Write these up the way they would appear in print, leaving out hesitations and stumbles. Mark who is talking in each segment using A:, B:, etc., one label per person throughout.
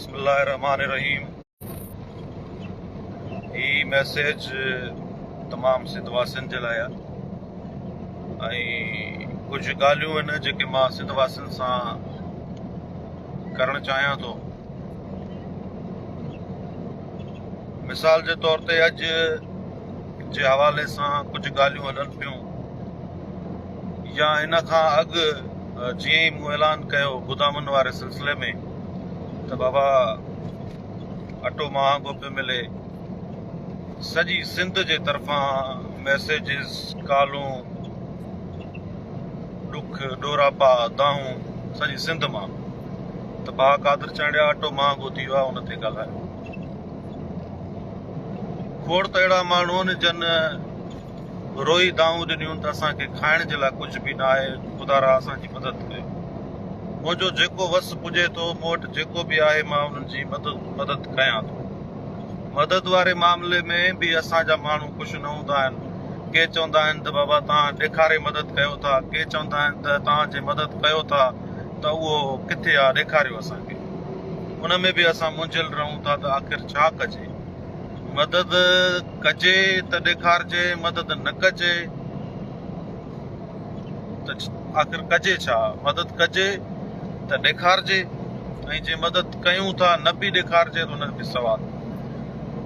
A: बिस्मिल्लाहिर्रहमानिर्रहीम। ही मैसेज तमाम सिंधवासियुनि जे लाइ आहे ऐं कुझु ॻाल्हियूं आहिनि जेके मां सिंधवासियुनि सां करणु चाहियां थो। मिसाल जे तौर ते अॼु जे हवाले सां कुझु ॻाल्हियूं हलनि पियूं या इन खां अॻु जीअं ई मूं ऐलान कयो गोदामनि वारे सिलसिले में त बाबा अटो महांगो पियो मिले, सॼी सिंध जे तरफ़ां मैसेजिस, कालूं, ॾुख ॾोरापा दाहूं सॼी सिंध मां त भाउ कादर चांडिया अटो महांगो थी वियो आहे, उन ते ॻाल्हायो। खोड़ त अहिड़ा माण्हू आहिनि जन रोई दाहूं ॾिनियूं त असांखे खाइण जे लाइ कुझु बि न आहे, ख़ुदा असांजी मदद कयो। मुंहिंजो जेको वस पुॼे थो, मूं वटि जेको बि आहे मां उन्हनि जी मदद कयां थो। मदद वारे मामले में बि असांजा माण्हू ख़ुशि न हूंदा आहिनि। के चवंदा आहिनि त बाबा तव्हां ॾेखारे मदद कयो था, के चवंदा आहिनि त तव्हां जे मदद कयो था त उहो किथे आहे, ॾेखारियो असांखे। उन में बि असां मुंझियल रहूं था त आख़िर छा कजे। मदद कजे त ॾेखारिजे, मदद न कजे त आख़िर कजे छा। मदद कजे त ॾेखारिजे, ऐं जे मदद कयूं था न बि ॾेखारिजे त उन में सवाल,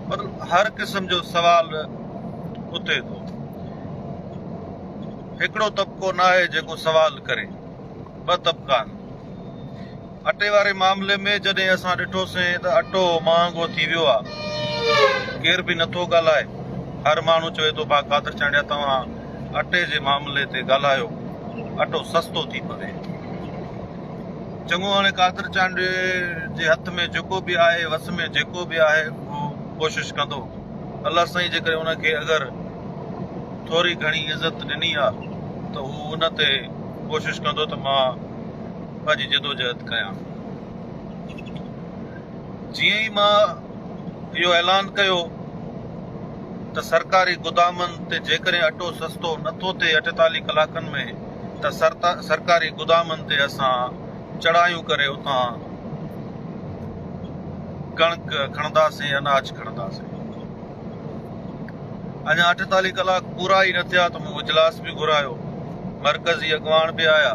A: मतिलबु हर क़िस्म जो सवाल उथे थो। हिकिड़ो तबिको न आहे जेको सवाल करे, ॿ तबिका आहिनि। अटे वारे मामले में जॾहिं असां ॾिठोसीं त अटो महांगो थी वियो आहे, केर बि नथो ॻाल्हाए। हर माण्हू चवे थो भाउ कादर चांडिया तव्हां अटे जे मामले ते ॻाल्हायो, अटो सस्तो थी पवे। चङो, हाणे कादर चांडे जे हथ में जेको बि आहे, वस में जेको बि आहे, उहो कोशिशि कंदो। अलाह साईं जेकॾहिं उनखे अगरि थोरी घणी इज़त ॾिनी आहे त हू उन ते कोशिशि कंदो त मां पंहिंजी जदोजहद कयां। जीअं ई मां इहो ऐलान कयो त सरकारी गोदामनि ते जेकॾहिं अटो सस्तो नथो थिए 48 कलाकनि में, त सरकारी गोदामनि ते असां चढ़ायूं करे उतां कणक खणंदासीं, अनाज खणंदासीं। अञा 48 कलाक पूरा ई न थिया त मूं इजलास बि घुरायो। मरकज़ी अॻवान बि आया,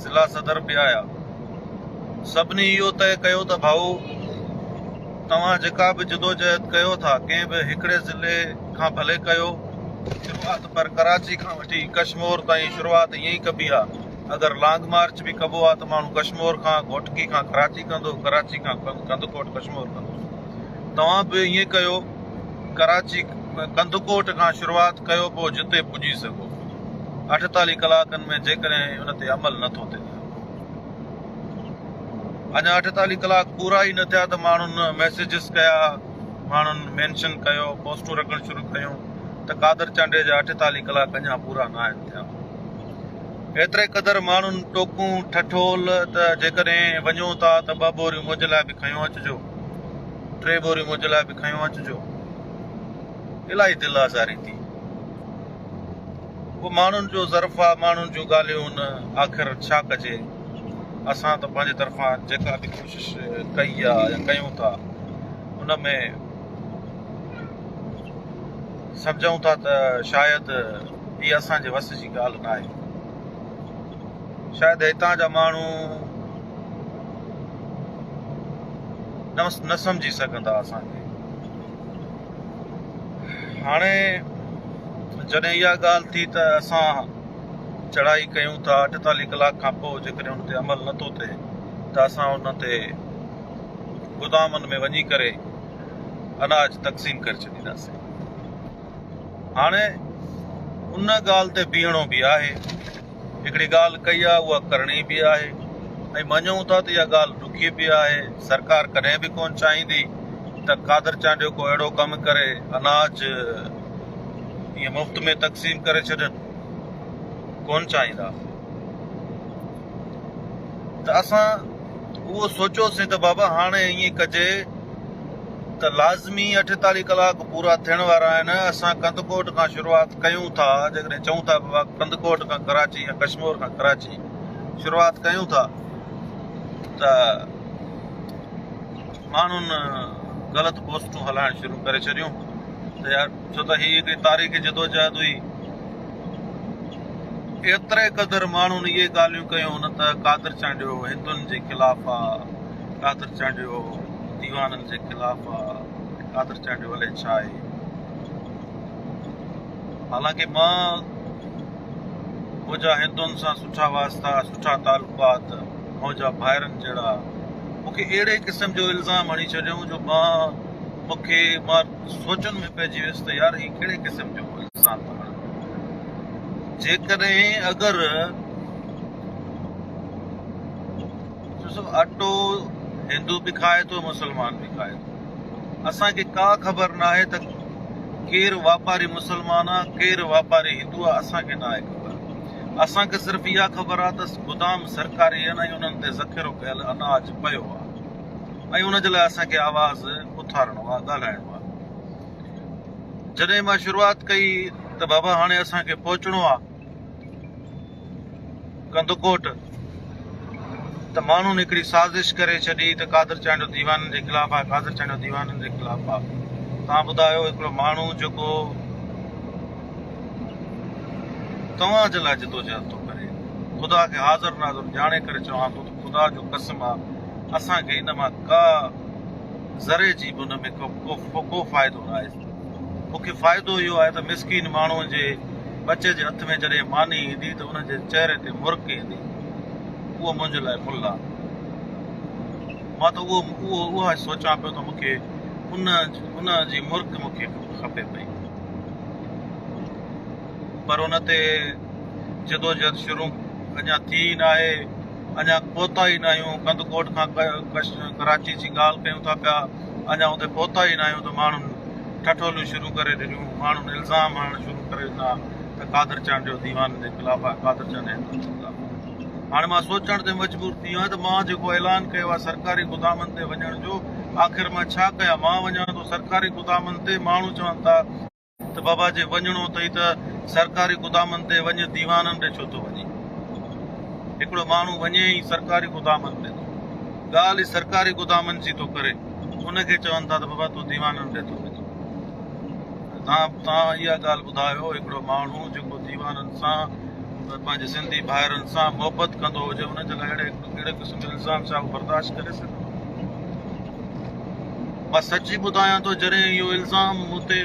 A: ज़िला सदर बि आया। सभिनी इहो तय कयो त भाऊ तव्हां जेका बि जदोजहद कयो था, कंहिं बि हिकिड़े ज़िले खां भले कयो, शुरूआत पर कराची खां वठी कश्मीर ताईं शुरूआत ईअं ई कबी आहे। अगरि लॉन्ग मार्च बि कबो आहे त माण्हू कश्मीर खां घोटकी खां कराची कंदो, कराची खां कंदकोट कश्मीर कंदो। तव्हां बि ईअं कयो, कराची कंदकोट खां शुरूआत कयो, पोइ जिते पुॼी सघो। 48 कलाकनि में जेकॾहिं उन ते अमल नथो थिए, अञा 48 कलाक पूरा ई न थिया त माण्हुनि मैसेजिस कया, माण्हुनि मेंशन कयो, पोस्टूं रखणु शुरू कयूं त कादर चांडे जा 48 कलाक अञा पूरा न आहिनि थिया। एतिरे क़दुरु माण्हुनि टोकूं ठठोल त जेकॾहिं वञो था त 2 बोरियूं मुंहिंजे लाइ बि खयूं अचिजो, 3 बोरियूं मुंहिंजे लाइ बि खयूं अचिजो। इलाही दिलि आज़ारी थी। उहो माण्हुनि जो ज़र्फ़ आहे, माण्हुनि जूं ॻाल्हियूं आहिनि। आख़िर छा कजे। असां त पंहिंजे तरफ़ां जेका बि कोशिशि कई आहे या कयूं था, उन में सम्झूं था त शायदि इहा असांजे वस जी ॻाल्हि न आहे। शायदि हितां जा माण्हू न सम्झी सघंदा असांखे। हाणे जॾहिं इहा ॻाल्हि थी त असां चढ़ाई कयूं था, 48 कलाक खां पोइ जेकॾहिं उन ते अमल नथो थिए त असां उन ते गोदामनि में वञी करे अनाज तक़सीम करे छॾींदासीं। हाणे उन ॻाल्हि ते बीहणो बि आहे। हिकिड़ी ॻाल्हि कई आहे, उहा करणी बि आहे, ऐं मञूं था त इहा ॻाल्हि ॾुखी बि आहे। सरकार कॾहिं बि कोन चाहींदी त कादर चांडियो को अहिड़ो कमु करे अनाज ईअं मुफ़्त में तक़सीम करे छॾनि, कोन चाहींदा। त असां उहो सोचियोसीं त बाबा हाणे ईअं कजे त लाज़मी 48 कलाक पूरा थियण वारा आहिनि। असां कंदकोट खां शुरूआत कयूं था, जेकॾहिं चऊं था बाबा कंदकोट खां कराची या कश्मीर खां कराची शुरूआत कयूं था, त माण्हुनि ग़लति पोस्टूं हलाइण शुरू करे छॾियूं त यार छो त हीअ हिकिड़ी तारीख़ी जदोजहद हुई। एतिरे क़दुरु माण्हुनि इहे ॻाल्हियूं कयूं न त कादर चांडियो हिंदुनि जे ख़िलाफ़ आहे, कादर चांडियो दीवाननि जे ख़िलाफ़ आहे, कादर चांडियो हले छा आहे। हालांकि मां मुंहिंजा हिंदुनि सां सुठा वास्ता, सुठा तालुकात, मुंहिंजा भाइरनि जहिड़ा, मूंखे अहिड़े क़िस्म जो इल्ज़ाम हणी छॾियऊं जो मां सोचनि में पइजी वियुसि त यार हीअ कहिड़े क़िस्म जो इल्ज़ाम था हणनि। जेकॾहिं अगरि अटो हिंदू बि खाए थो, मुस्लमान बि खाए थो, असांखे का ख़बर न आहे त केरु वापारी मुस्लमान आहे, केरु वापारी हिंदू आहे, असांखे न आहे ख़बर। असांखे सिर्फ़ु इहा ख़बर आहे त गुदाम सरकारी आहिनि ऐं उन्हनि ते ज़ख़ीरो कयल अनाज पियो आहे ऐं उन जे लाइ असांखे आवाज़ उथारणो आहे, ॻाल्हाइणो आहे। जॾहिं मां शुरूआत कई त बाबा हाणे असांखे पहुचणो आहे कंदकोट, त माण्हुनि हिकिड़ी साज़िश करे छॾी त कादर चांडियो दीवाननि जे ख़िलाफ़ आहे, कादर चांडियो दीवाननि जे ख़िलाफ़ आहे। तव्हां ॿुधायो हिकिड़ो माण्हू जेको तव्हां जे लाइ जदोजहद थो करे, ख़ुदा खे हाज़िर नाज़िर ॼाणे करे चवां थो त ख़ुदा जो कसम आहे असांखे इन मां का ज़रे जी बि हुन में को फ़ाइदो न आहे। मूंखे फ़ाइदो इहो आहे त मिसकीन माण्हूअ जे बचे जे हथ में जॾहिं मानी ईंदी त उनजे चहिरे ते मुर्क ईंदी, उहो मुंहिंजे लाइ मुल्ह आहे। मां त उहा सोचां पियो त मूंखे उन जी मुर्क मूंखे खपे पई, पर उन ते जदोजहद शुरू अञा थी न आहे, अञा पहुता ई न आहियूं। कंदकोट खां कराची जी ॻाल्हि कयूं था पिया, अञा उते पहुता ई न आहियूं त माण्हुनि ठठोलियूं शुरू करे ॾिनियूं, माण्हुनि इल्ज़ाम हणणु शुरू करे ॾिना त कादर चांडियो दीवान जे ख़िलाफ़ आहे, कादर चांडियो हिंदुनि जे ख़िलाफ़ आहे। हाणे मां सोचण ते मजबूर थी वियो आहियां त मां जेको ऐलान कयो आहे सरकारी गुदामनि ते वञण जो, आख़िर मां छा कयां? मां वञा थो सरकारी गुदामनि ते, माण्हू चवनि था त बाबा जे वञिणो अथई त सरकारी गुदामनि ते वञ, दीवाननि ॾे छो थो वञे? हिकिड़ो माण्हू वञे ई सरकारी गुदामनि ते, ॻाल्हि ई सरकारी गुदामनि जी थो करे, उनखे चवनि था त बाबा तूं दीवाननि ॾे थो वञे। तव्हां इहा ॻाल्हि ॿुधायो, हिकिड़ो माण्हू जेको दीवाननि सां, पंहिंजे सिंधी भाइरनि सां मोहबत कंदो हुजे, उनजे लाइ अहिड़े क़िस्म जो इल्ज़ाम छा बर्दाश्त करे सघंदो? मां सची ॿुधायां थो, जॾहिं इहो इल्ज़ाम मूं ते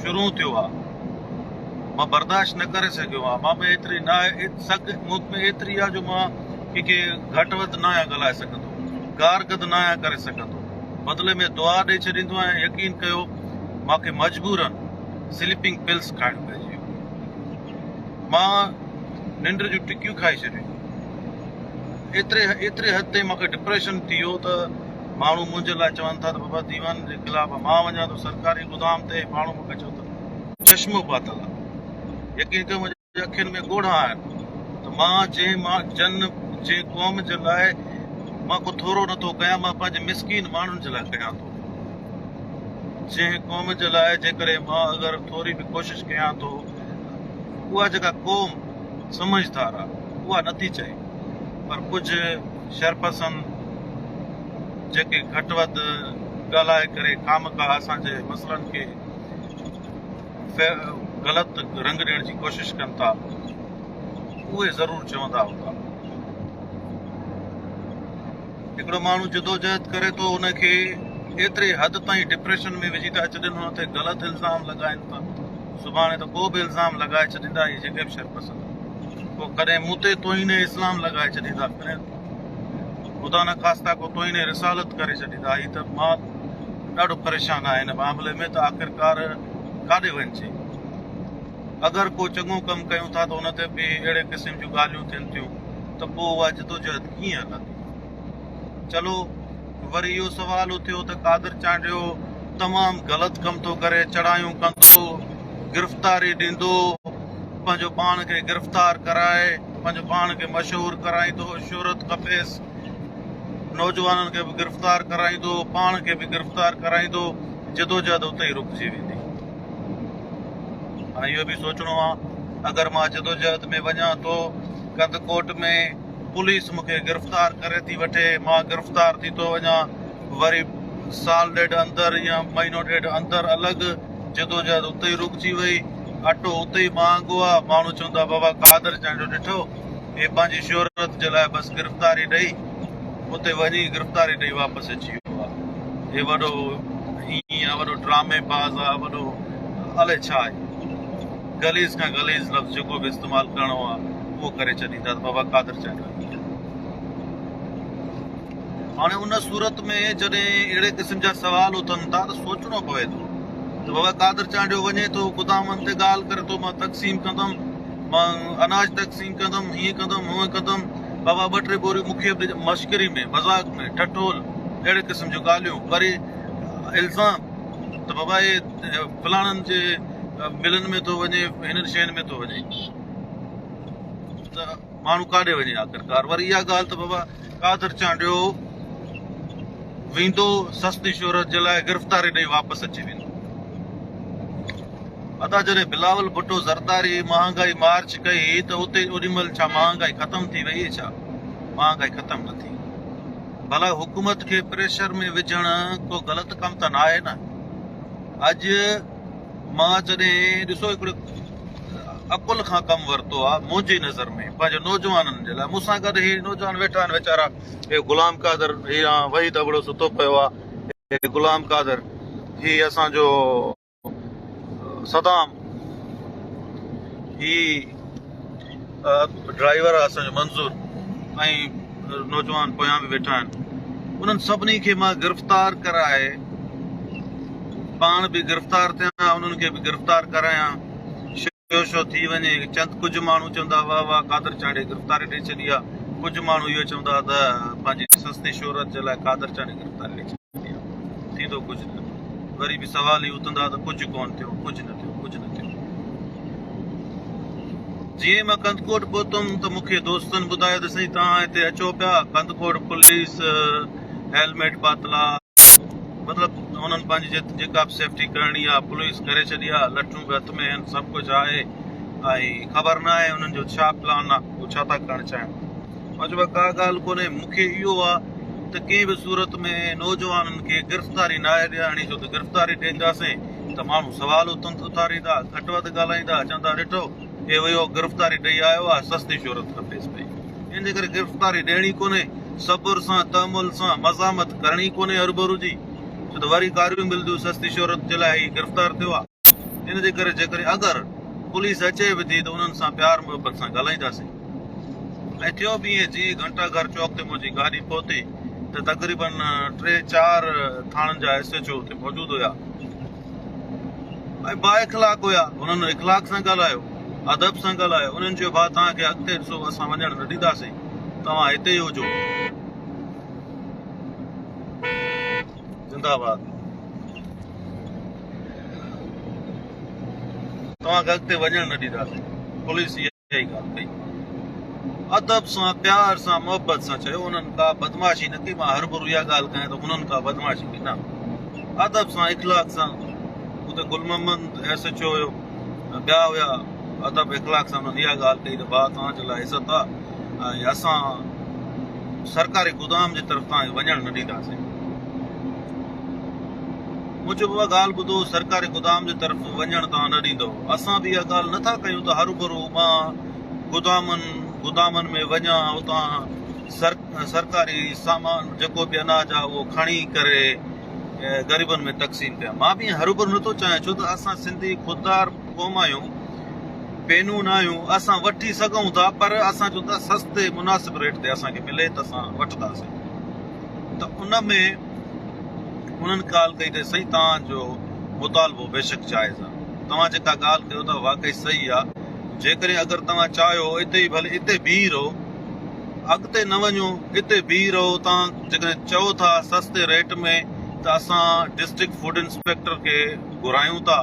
A: शुरू थियो आहे मां बर्दाश्त न करे सघियो आहे। मां में एतिरी न आहे, मूं में एतिरी आहे जो मां कंहिंखे घटि वधि न आहियां ॻाल्हाए सघंदो, गार गद न आहियां करे सघंदो, बदिले में दुआ ॾेई छॾींदो आहियां। यकीन कयो मूंखे मजबूरन स्लीपिंग पिल्स खाइण पइजी वियो, मां निंड जूं टिकियूं खाई छॾियूं। एतिरे हद ते मूंखे डिप्रेशन थी वियो त माण्हू मुंहिंजे लाइ चवनि था त बाबा दीवान जे ख़िलाफ़ मां वञा थो सरकारी गुदाम ते, माण्हू मूंखे चवनि था चश्मो पातल आहे। यकीन कयो मुंहिंजे अखियुनि में ॻोढ़ा आहिनि त मां जन जे क़ौम जे लाइ मां को थोरो नथो कयां, मां पंहिंजे मिसकीन माण्हुनि जे लाइ कयां थो। जंहिं क़ौम जे लाइ जेकॾहिं मां अगरि थोरी बि कोशिशि कयां थो, उहा जेका क़ौम समझदार आहे उहा नथी चए, पर कुझु शरपसंद जेके घटि वधि ॻाल्हाए करे खामखा असांजे मसइलनि खे ग़लति रंग ॾियण जी कोशिशि कनि था, उहे ज़रूरु चवंदा हूंदा। हिकिड़ो माण्हू जदोजहद करे थो, उनखे एतिरे हद ताईं डिप्रेशन में विझी था छॾनि, हुन ते ग़लति इल्ज़ाम लॻाइनि था। सुभाणे त को बि इल्ज़ाम लॻाए छॾींदा, इहे जेके बि शरपसंद, को कॾहिं मूं ते तोहीन इस्लाम लॻाए छॾींदा, कॾहिं ख़ुदा न ख़ास्ता को तोहीन रिसालत करे छॾींदा। हीअ त मां ॾाढो परेशान आहियां हिन मामले में त आख़िरकार काॾे वञिजे। अगरि को चङो कमु कयूं था त हुन ते बि अहिड़े क़िस्म जूं ॻाल्हियूं थियनि थियूं त पोइ उहा जदोजहद कीअं हलंदी? चलो वरी इहो सुवाल उथियो त कादर चांडियो तमामु ग़लति कमु थो करे, चढ़ायूं कंदो, गिरफ़्तारी ॾींदो, पंहिंजो पाण खे गिरफ़्तार कराए, पंहिंजो पाण खे मशहूरु कराईंदो, शोहरत खपेसि, नौजवाननि खे बि गिरफ़्तार कराईंदो, पाण खे बि गिरफ़्तार कराईंदो, जदोजहद उते ई रुकिजी वेंदी। हाणे इहो बि सोचणो आहे, अगरि मां जदोजहद में वञा थो, कंदकोट में पुलिस मूंखे गिरफ़्तार करे थी वठे, मां गिरफ़्तार थी थो वञा, वरी साल ॾेढ अंदरि या महीनो ॾेढ अंदरि अलॻि जदोजहद उते ई रुकिजी वई, अटो उते ई महांगो आहे। माण्हू चवंदा बाबा कादर चांहि जो ॾिठो, हे पंहिंजी शोहरत जे लाइ बसि गिरफ़्तारी ॾेई उते वञी गिरफ़्तारी ॾेई वापसि अची वियो आहे। हे वॾो हीअं वॾो ड्रामे बाज़ आहे, वॾो अलाए छा आहे। गलीज़ खां गलीज़ लफ़्ज़ जेको बि इस्तेमालु करिणो आहे उहो करे छॾींदा त बाबा कादर चांहि। हाणे उन सूरत में जॾहिं अहिड़े क़िस्म जा सुवाल उथनि था त सोचणो पवे थो त बाबा कादर चांहि वञे थो गुदामनि ते ॻाल्हि करे थो, मां तक़सीम कंदुमि, मां अनाज तक़सीम कंदुमि, हीअं कंदुमि हूअं कंदुमि। बाबा ॿ टे बोरियूं मूंखे मश्करी में मज़ाक में ठठोल अहिड़े क़िस्म जूं ॻाल्हियूं, वरी इल्ज़ाम त बाबा हे फलाणनि जे मिलनि में थो वञे, हिननि शयुनि में थो वञे, त माण्हू काॾे वञे आख़िरकार। वरी इहा ॻाल्हि त बाबा कादर चांहि वेंदो सस्ती शोहरत जे लाइ गिरफ़्तारी ॾेई वापसि अची वेंदो। अदा जॾहिं बिलावल भुट्टो ज़रदारी महांगाई मार्च कई त उते ओॾीमहिल छा महांगाई ख़तमु थी वई? छा महांगाई ख़तमु न थी? भला हुकूमत खे प्रेशर में विझण को ग़लति कमु त न आहे न। अॼु मां जॾहिं ॾिसो हिकिड़ो अकुल खां कमु वरितो आहे मुंहिंजी नज़र में पंहिंजे नौजवाननि जे लाइ। मूंसां गॾु ही नौजवान वेठा आहिनि वीचारा, हे गुलाम कादर, ही वही दबड़ो सुतो पियो आहे, हे गुलाम कादर, ही असांजो सदाम, ही ड्राइवर आहे असांजो मंज़ूर, ऐं नौजवान पोयां बि वेठा आहिनि। उन्हनि सभिनी खे मां गिरफ़्तार कराए, पाण बि गिरफ़्तार थियां, उन्हनि खे बि गिरफ़्तार करायां, शो थी वञे। चंद कुझु माण्हू चवंदा वाह वाह कादर चांहि गिरफ़्तारी ॾेई छॾी आहे, कुझु माण्हू इहो चवंदा त पंहिंजी सस्ती शोहरत जे लाइ कादर चांहि गिरफ़्तारी ॾेई छॾी आहे। थींदो कुझु न, वरी बि सवाल ई उथंदा त कुझु कोन थियो, कुझु न थियो, कुझु न थियो। जीअं मां कंदकोट पहुतुमि त मूंखे दोस्तनि ॿुधायो त साईं तव्हां हिते अचो पिया, कंदकोट पुलिस हेलमेट पातल आहे, मतिलबु उन्हनि पंहिंजी जेका बि सेफ्टी करणी आहे पुलिस करे छॾी आहे, लठूं बि हथ में आहिनि, सभु कुझु आहे, ऐं ख़बर न आहे उन्हनि जो छा प्लान आहे, उहो छा था करणु चाहिनि। मां चयो का ॻाल्हि कोन्हे, मूंखे इहो आहे त कंहिं बि सूरत में नौजवाननि खे गिरफ़्तारी न आहे ॾियणी, छो त गिरफ़्तारी ॾींदासीं त माण्हू सुवाल उथारींदा, घटि वधि ॻाल्हाईंदा, चवंदा ॾिठो हे वियो गिरफ़्तारी ॾेई आयो आहे, सस्ती शोहरत खपेसि पई। इन जे करे गिरफ़्तारी ॾियणी कोन्हे, सब्र सां तहमुल सां मज़ामत करणी कोन्हे हरूभरू जी, छो त वरी कारियूं मिलंदियूं सस्ती शोहरत जे लाइ ही गिरफ़्तार थियो आहे। इन जे करे जेकॾहिं अगरि पुलिस अचे बि थी त उन्हनि सां प्यार मुहबत सां ॻाल्हाईंदासीं। ऐं थियो बि ईअं, जीअं घंटा घर चौक ते मुंहिंजी गाॾी पहुती त तक़रीबन 3-4 थाणनि जा SHO हुते मौजूदु हुया ऐं बा इख़लाक़ हुया। उन्हनि इख़लाक़ सां ॻाल्हायो, अदब सां ॻाल्हायो। उन्हनि चयो भाउ तव्हांखे अॻिते ॾिसो असां वञणु न ॾींदासीं, तव्हां हिते ई हुजो, जिंदाबाद, तव्हांखे अॻिते वञणु न ॾींदासीं। पुलिस इहा ई ॻाल्हि कई, अदब सां प्यार सां मुहबत सां चयो। उन्हनि का बदमाशी न कई। मां हरूभरू इहा ॻाल्हि कयां त उन्हनि का बदमाशी कई न, अदब सां इख़लाक़ सां। उते गुल मोहम्मद SHO हुयो, ॿिया हुया, अदब इख़लाक़ सां उन्हनि इहा ॻाल्हि कई त भाउ तव्हांजे लाइ इज़त आहे ऐं असां सरकारी गोदाम जे तरफ़ तव्हांखे वञणु न ॾींदासीं। मुंहिंजो बाबा ॻाल्हि ॿुधो, सरकारी गोदाम जे तरफ़ वञणु तव्हां न ॾींदव, असां बि इहा ॻाल्हि नथा कयूं त हरूभरू मां गोदामनि में वञा, उतां सरकारी सामान जेको बि अनाज आहे उहो खणी करे ग़रीबनि में तक़सीम कयां। मां बि हरूभरू नथो चाहियां, छो त असां सिंधी ख़ुददार क़ौम आहियूं, पेनू न आहियूं। असां वठी सघूं था, पर असां चऊं था सस्ते मुनासिब रेट ते असांखे मिले त असां वठंदासीं। त उन में उन्हनि ॻाल्हि कई त साईं तव्हांजो मुतालबो बेशक जाइज़ आहे, तव्हां जेका ॻाल्हि कयो था वाक़ई सही आहे। जेकॾहिं अगरि तव्हां चाहियो हिते ई भले हिते बीह रहो, अॻिते न वञो, हिते बीह रहो। तव्हां जेकॾहिं चओ था सस्ते रेट में त असां डिस्ट्रिक्ट फूड इंस्पेक्टर खे घुरायूं था,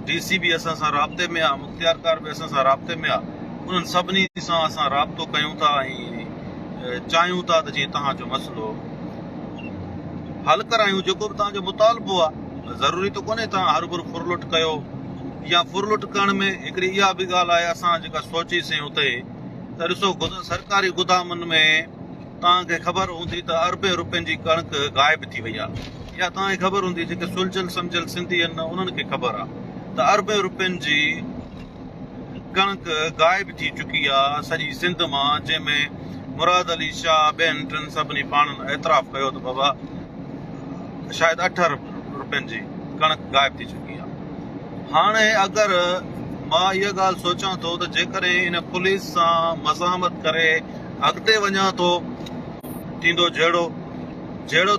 A: DC बि असां सां राब्ते में आहे, मुख़्तियारकार बि असां सां राब्ते में आहे। उन्हनि सभिनी सां असां राब्तो कयूं था ऐं चाहियूं था त जीअं तव्हांजो मसइलो हल करायूं, जेको बि तव्हांजो मुतालबो आहे। ज़रूरी त कोन्हे तव्हां हरूभरू फुरलुट कयो, या फुरलुट करण में हिकिड़ी इहा बि ॻाल्हि आहे, असां जेका सोचीसीं उते त ॾिसो सरकारी गोदामनि में तव्हांखे ख़बर हूंदी त अरबे रुपयनि जी कणिक गाइब थी वई आहे। या तव्हांखे ख़बर हूंदी जेके सुलझल सम्झल सिंधी आहिनि न उन्हनि खे ख़बर आहे त अरबे रुपयनि जी कणिक गायब थी चुकी आहे सॼी सिंध मां, जंहिंमें मुराद अली शाह ॿियनि टिनि सभिनी पाणनि एतिराफ़ कयो त बाबा शायदि 8 रुपयनि जी कणिक गायब थी चुकी आहे। हाणे अगरि मां इहा ॻाल्हि सोचां थो त जेकॾहिं इन पुलिस सां मज़ामत करे अॻिते वञा थो थींदो जहिड़ो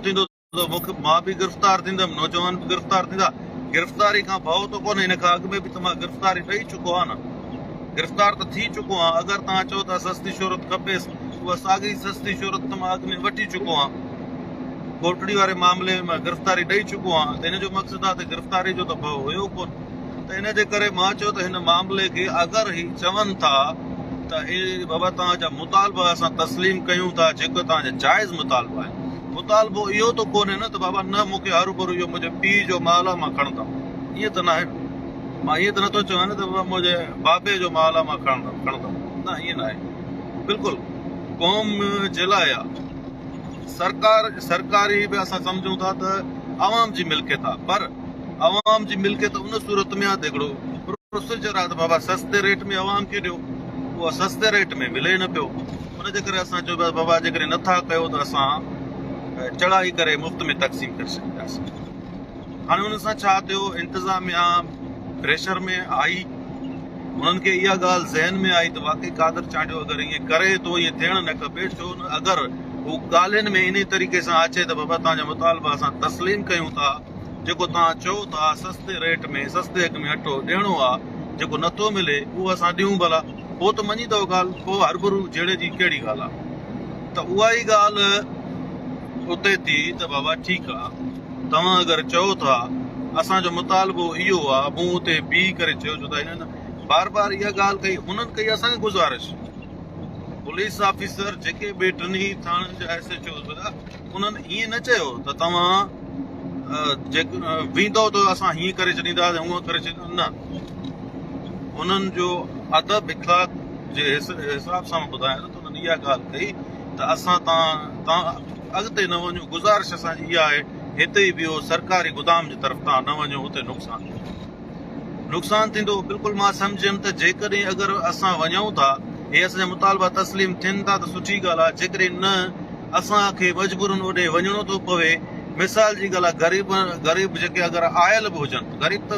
A: थींदो त मूंखे मां बि गिरफ़्तार थींदुमि, नौजवान बि गिरफ़्तार थींदा। गिरफ़्तारी खां भउ त कोन्हे, हिन खां अॻु में बि त मां गिरफ़्तारी ॾेई चुको आहे न, गिरफ़्तार त थी चुको आहियां। अगरि तव्हां चओ था सस्ती शोहरत खपेसि, उहा साॻी सस्ती शोहरत त मां अॻु में वठी चुको आहियां। कोटड़ी वारे मामले में मां गिरफ़्तारी ॾेई चुको आहियां, त हिन जो मक़सदु आहे त गिरफ़्तारी जो त भउ हुयो कोन। त इन जे करे मां चयो त हिन मामले खे अगरि ही चवनि था त हे बाबा तव्हांजा मुतालबा असां तस्लीम कयूं था, जेको तव्हांजा जाइज़ मुतालबा आहिनि। मुतालबो इहो त कोन्हे न त बाबा न मूंखे हरू भरू इहो मुंहिंजे पीउ जो माल आहे मां खणंदुमि, ईअं त न आहे। मां ईअं त नथो चवां न त बाबा मुंहिंजे बाबे जो माल आहे मां खणंदुमि, न ईअं न आहे। बिल्कुलु क़ौम जे लाइ आहे, सरकारी बि असां सम्झूं था त अवाम जी मिल्कियत आहे, पर अवाम जी मिल्कियत उन सूरत में आहे त हिकिड़ो प्रोसीजर आहे त बाबा सस्ते रेट में अवाम खे ॾियो, उहा सस्ते रेट में मिले न पियो। उनजे करे असां चयो बाबा जेकॾहिं नथा कयो त असां चढ़ाई करे मुफ़्त में तक़सीम करे छॾींदासीं। हाणे हुन सां छा थियो, इंतिज़ामिया प्रेशर में आई, उन्हनि खे इहा ॻाल्हि ज़हन में आई त वाकई कादर चांडियो अगरि ईअं करे थो, ईअं थियणु न खपे। छो न अगरि हू ॻाल्हियुनि में इन तरीक़े सां अचे त बाबा तव्हांजा मुतालबा असां तस्लीम कयूं था, जेको तव्हां चओ था सस्ते रेट में सस्ते अघ में अटो ॾियणो आहे, जेको नथो मिले उहो असां ॾियूं भला, पोइ त मञी अथव ॻाल्हि, पोइ हरभरू जहिड़े जी कहिड़ी ॻाल्हि आहे। त उहा ई ॻाल्हि उते थी त बाबा ठीकु आहे, तव्हां अगरि चओ था असांजो मुतालबो इहो आहे, मूं उते बीह करे चयो, छो त हिननि बार बार इहा ॻाल्हि कई, उन्हनि कई असांखे गुज़ारिश। पुलिस ऑफिसर जेके बि टिनी थाणनि जा SHO हुआ, उन्हनि ईअं न चयो त तव्हां वेंदो त असां हीअं करे छॾींदासीं हूअं करे छॾींदा, न। उन्हनि जो अदब इख़लाक़ जे हिसाब सां ॿुधायां त उन्हनि इहा ॻाल्हि कई त असां तव्हां अॻिते न वञो, गुज़ारिश असांजी इहा आहे, हिते ई बिहो सरकारी गोदाम जी तरफ़ तव्हां न वञो, हुते नुक़सानु थींदो। बिल्कुलु मां सम्झियमि त जेकॾहिं अगरि असां वञूं था, हे असांजा मुतालबा तस्लीम थियनि था त सुठी ॻाल्हि आहे, जेकॾहिं न असांखे मजबूरन ओॾे वञिणो थो पवे। मिसाल जी ॻाल्हि आहे, ग़रीब जेके अगरि आयल बि हुजनि, ग़रीब त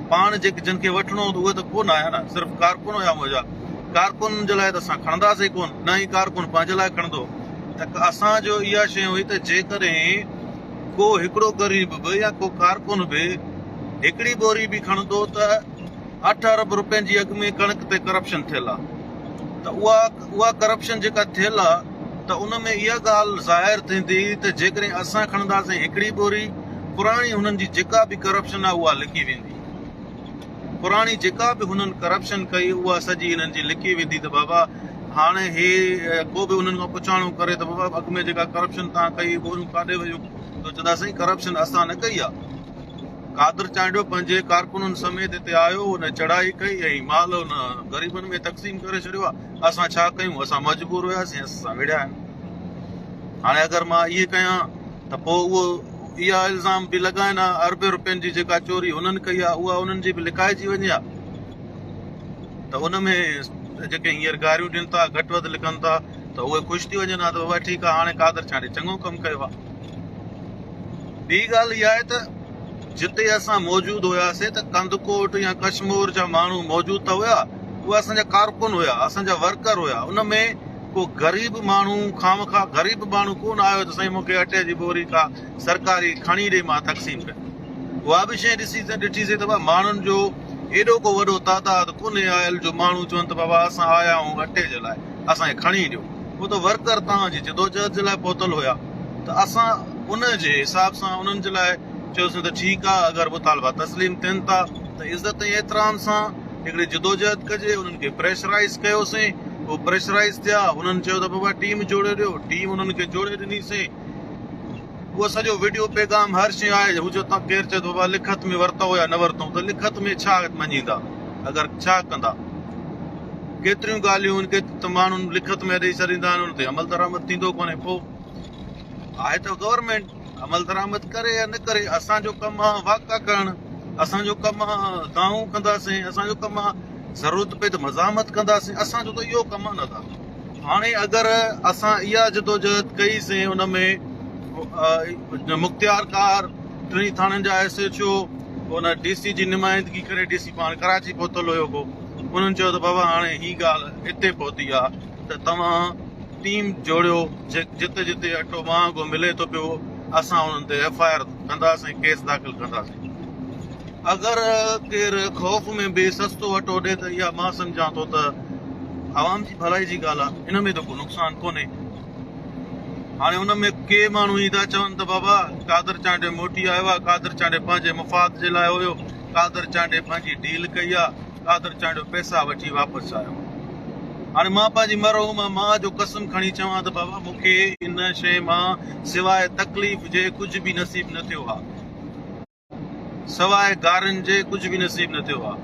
A: पाण जेके जिन खे वठिणो त उहे त कोन आया न, सिर्फ़ु कारकुन हुया मुंहिंजा, कारकुन जे लाइ त असां खणंदासीं कोन, न ई कारकुन पंहिंजे लाइ खणंदो। त असांजो इहा शइ हुई त जेकॾहिं को हिकिड़ो ग़रीब बि या को कारकुन बि हिकिड़ी बोरी बि खणंदो त 8 अरब रुपयनि जी अॻु में कणिक ते करप्शन थियल आहे, त उहा करप्शन जेका थियल आहे त उन में इहा ॻाल्हि ज़ाहिर थींदी त जेकॾहिं असां खणंदासीं हिकिड़ी बोरी, पुराणी हुननि जी जेका बि करप्शन आहे उहा लिकी वेंदी, पुराणी जेका बि हुननि करप्शन कई उहा सॼी हिननि जी लिकी वेंदी। त बाबा हाणे हे को बि हुननि खां पुछाणो करे त बाबा अॻु में जेका करप्शन तव्हां कई बोरियूं काॾे वियूं, त चवंदा साईं करप्शन असां न कई आहे। कादर चांडियो पंहिंजे कारकुननि समेत हिते आयो, हुन चढ़ाई कई ऐं माल हुन ग़रीबनि में तक़सीम करे छॾियो आहे। असां छा कयूं, असां मजबूर हुयासीं, असां विड़िया आहिनि। हाणे अगरि मां इहे कयां त पोइ उहो इहा इल्ज़ाम बि लॻाइनि हा, अरबे रुपयनि जी जेका चोरी हुननि कई आहे उहा उन्हनि जी बि लिकाइजी वञे हा। त उन में जेके हींअर गारियूं ॾियनि था, घटि वधि लिखनि था, त उहे ख़ुशि थी वञनि हा त बाबा ठीकु आहे, हाणे कादर चांडे चङो कमु कयो आहे। ॿी ॻाल्हि इहा आहे त जिते असां मौजूदु हुयासीं त कंदकोट या कश्मीर जा माण्हू मौजूदु त हुया, उहे असांजा कारकुन हुया, असांजा वर्कर हुया। उन में को ग़रीब माण्हू खामखा ग़रीब माण्हू कोन आयो त साईं मूंखे अटे जी बोरी का सरकारी खणी ॾे मां तक़सीम कयां। उहा बि शइ ॾिठीसीं त माण्हुनि जो एॾो को वॾो तादाद कोन्हे आयल जो माण्हू चवनि त बाबा असां आया आहियूं अटे जे लाइ, असांखे खणी ॾियो। उहो त वर्कर तव्हांजी जदोजहद जे लाइ पहुतल हुया, त असां उन जे हिसाब सां उन्हनि जे लाइ चयोसीं त ठीकु आहे, अगरि मुतालबा तस्लीम थियनि था त इज़त ऐं एतिराम सां हिकिड़ी जदोजहद कजे। उन्हनि खे प्रेशराइज़ कयोसीं, उहो प्रेशराइज़ थिया, हुननि चयो त बाबा टीम जोड़े ॾियो, टीम उन्हनि खे जोड़े ॾिनीसीं। उहो सॼो वीडियो पैगाम हर शइ आहे, हू जो तव्हां केरु चए थो बाबा लिखत में वरितो या न वरितो, त लिखत में छा मञींदा, अगरि छा कंदा। केतिरियूं ॻाल्हियूं आहिनि, त माण्हू लिखत में ॾेई छॾींदा आहिनि, हुन ते अमल दरामद थींदो कोन्हे। पोइ आहे त गवर्नमेंट, अमल दरामद करे या न करे, असांजो कमु आहे वाक़ा करणु, असांजो कमु आहे दाऊं कंदासीं, असांजो कमु आहे ज़रूरत पए त मज़ामत कंदासीं, असांजो त इहो कमु आहे न था। हाणे अगरि असां इहा जदोजहद कईसीं, उन में मुख़्तियार कार टिनी थाणनि जा SHO उन DC जी नुमाइंदगी करे, DC पाण कराची पहुतल हुयो को, उन्हनि चयो त बाबा हाणे ही ॻाल्हि हिते पहुती आहे त तव्हां टीम जोड़ियो, जिते जिते अटो महांगो मिले थो पियो असां उन्हनि ते FIR कंदासीं, केस दाख़िल कंदासीं। अगरि केरु ख़ौफ़ में बि सस्तो अटो ॾिए त इहा मां सम्झां थो त आवाम जी भलाई जी ॻाल्हि आहे, इन में त को नुक़सानु कोन्हे। हाणे उन में के माण्हू ई था चवनि त बाबा कादर चांडे मोटी आयो आहे, कादर चांडे पंहिंजे मुफ़ाद जे लाइ हुयो, कादर चांडे पंहिंजी डील कई आहे, कादर चांडे पैसा वठी वापसि आयो। हाणे मां पंहिंजी मरहूम मां जो कसम खणी चवां त बाबा मूंखे इन शइ मां सवाइ तकलीफ़ जे कुझु बि नसीब न थियो आहे, सवाइ गारनि जे कुझु बि नसीब न थियो आहे,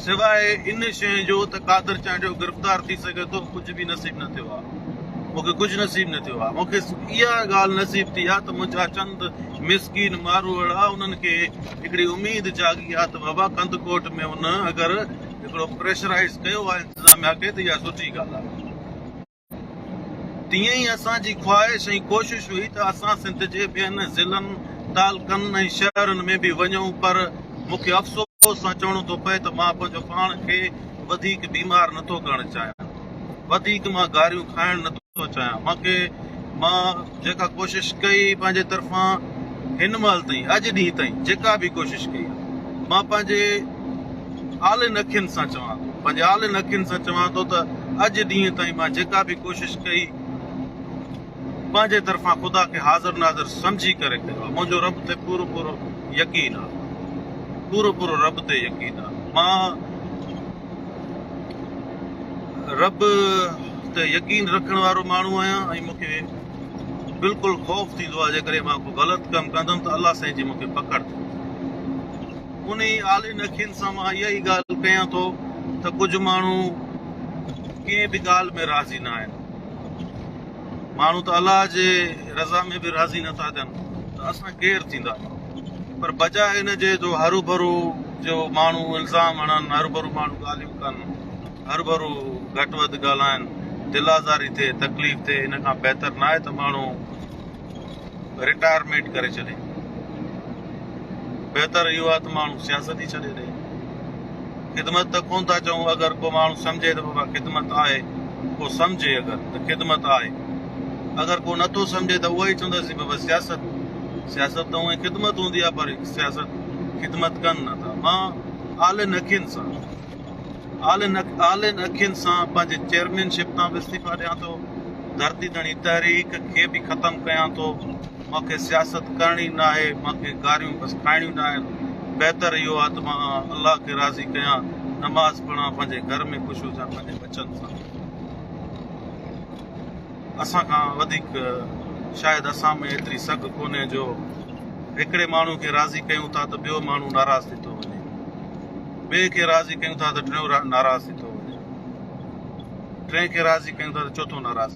A: सवाइ इन शइ जो त कादर चांडो गिरफ़्तार थी सघे थो कुझु बि नसीब न थियो आहे, मूंखे कुझु नसीब न थियो आहे। मूंखे इहा ॻाल्हि नसीब थी आहे त मुंहिंजा चंद मिसकीन मारू अहिड़ा उन्हनि खे हिकिड़ी उमेद जागी आहे त बाबा कंदकोट में उन अगरि हिकिड़ो प्रेशराइज़ कयो आहे इंतिज़ामिया खे त इहा सुठी ॻाल्हि आहे। तीअं ई असांजी ख़्वाहिश ऐं कोशिशि हुई त असां सिंध जे ॿियनि ज़िलनि तालुकनि ऐं शहरनि में बि वञूं, पर मूंखे अफ़सोस सां चवणो थो पए त मां पंहिंजो पाण खे वधीक बीमार नथो करणु चाहियां, वधीक मां गारियूं खाइणु नथो चाहियां। मां जेका कोशिशि कई पंहिंजे तरफ़ां हिन महिल ताईं, अॼु ॾींहं ताईं जेका बि कोशिशि कई, मां पंहिंजे आलिन अखियुनि सां चवां थो, पंहिंजे आलिन अखियुनि सां चवां थो त अॼु ॾींहं ताईं मां जेका बि कोशिशि कई पंहिंजे तरफ़ां ख़ुदा खे हाज़िर नाज़िर सम्झी करे कयो आहे। मुंहिंजो रब ते पूरो पूरो यकीन आहे, पूरो पूरो रब ते यकीन आहे। मां रब ते यकीन रखण वारो माण्हू आहियां ऐं मूंखे बिल्कुलु ख़ौफ़ थींदो आहे जेकॾहिं मां को ग़लति कमु कंदुमि त अलाह साईं जी मूंखे पकड़ थी। उन ई आलिन अखियुनि सां मां इहा ई ॻाल्हि कयां थो त कुझु माण्हू कंहिं बि ॻाल्हि में राज़ी न आहिनि, माण्हू त अलाह जे रज़ा में बि राज़ी नथा थियनि, त असां केरु थींदा। पर बजाए इन जे जो हरू भरू जो माण्हू इल्ज़ाम हणनि, हरू भरू माण्हू ॻाल्हियूं कनि, हरू भरू घटि वधि ॻाल्हाइनि, दिल आज़ारी थिए, तकलीफ़ थिए, इन खां बहितर न आहे त माण्हू रिटायरमेंट करे छॾे। बहितर इहो आहे त माण्हू सियासत ई छॾे ॾे। ख़िदमत त कोन था चऊं, अगरि को माण्हू सम्झे त बाबा ख़िदमत आहे, को सम्झे अगरि त ख़िदमत आहे, अगरि को नथो सम्झे त उहो ई चवंदासीं बाबा सियासत त उहा ख़िदमत हूंदी आहे, पर सियासत ख़िदमत कनि नथा। मां आलिन अखियुनि सां पंहिंजे चेयरमैनशिप तां बि इस्तीफ़ा ॾियां थो, धरती धणी तहरीक खे बि ख़तमु कयां थो। मूंखे सियासत करणी न आहे, मूंखे गारियूं बसि खाइणियूं न आहिनि। बहितर इहो आहे त मां अलाह खे राज़ी कयां, नमाज़ पढ़ां, पंहिंजे घर में ख़ुशि हुजां, पंहिंजे बचनि सां। असां खां वधीक शायदि असां में एतिरी सघ कोन्हे जो हिकिड़े माण्हू खे राज़ी कयूं था त ॿियो माण्हू नाराज़ थी थो वञे, ॿिए खे राज़ी कयूं था त टियों नाराज़ थी थो वञे, टे खे राज़ी कयूं था त चोथों नाराज़।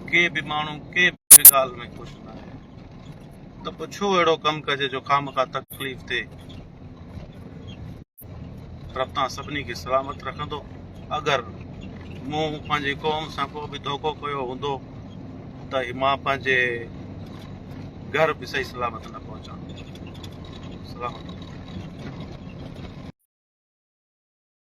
A: कंहिं बि माण्हू कंहिं बि ॻाल्हि में ख़ुशि न आहे, त पोइ छो अहिड़ो कमु कजे जो खामख़ा तकलीफ़ थिए। रब तां सभिनी खे सलामत रखंदो। अगरि मूं पंहिंजी क़ौम सां को बि धोखो कयो हूंदो त मां पंहिंजे घर बि सही सलामत न पहुचां। सलामत।